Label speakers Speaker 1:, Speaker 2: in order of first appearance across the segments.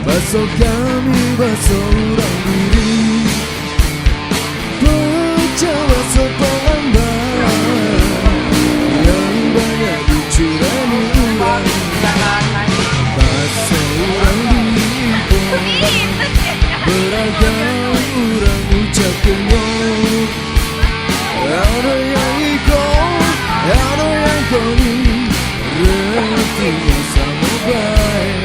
Speaker 1: Bakso kami, bakso orang diri, pecah bakso pelambang yang banyak dicurani orang. Bakso orang diri pun beragam orang ucap kenyang. Ada yang ikut, ada yang koni, rezekinya sama baik.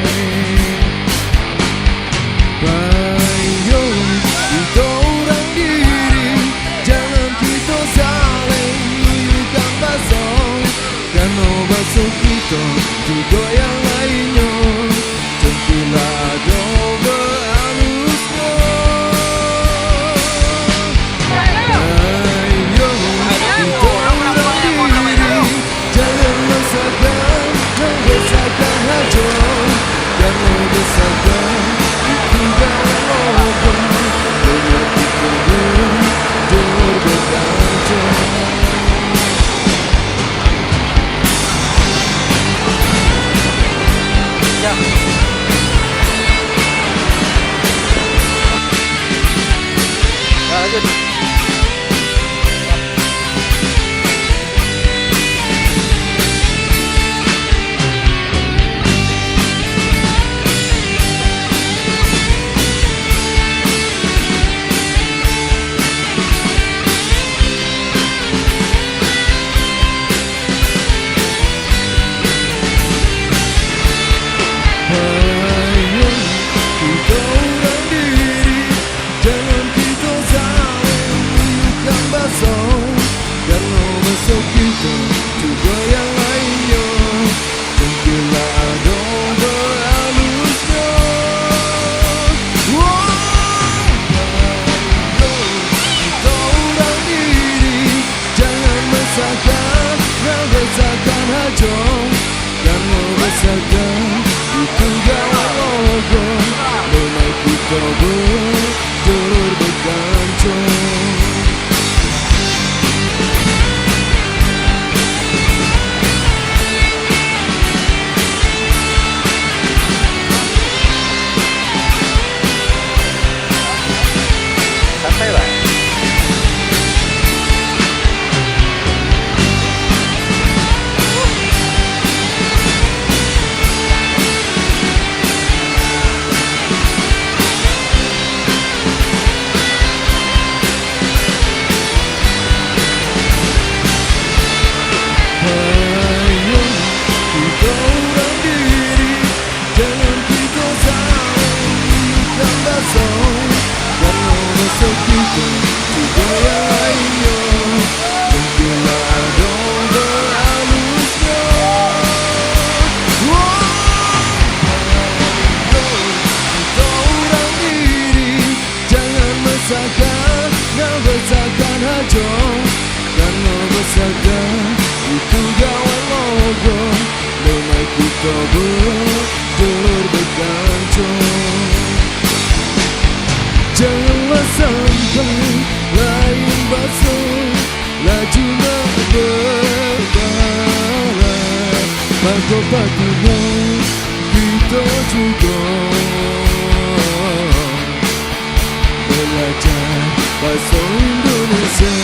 Speaker 1: Bakso kita juga yang lainnya, tentulah ada berharusnya. Ayo kita orang diri, jangan menyesatkan, mengesahkan hajat. Karena desakan itu dalam obat, penyakit kedua berkaca.
Speaker 2: Ya. Lanjut.
Speaker 1: Itu gawang logo, memang kita berkancung. Janganlah sampai lain bakso laju berbalas, maka patutnya kita juga belajar bahasa Indonesia.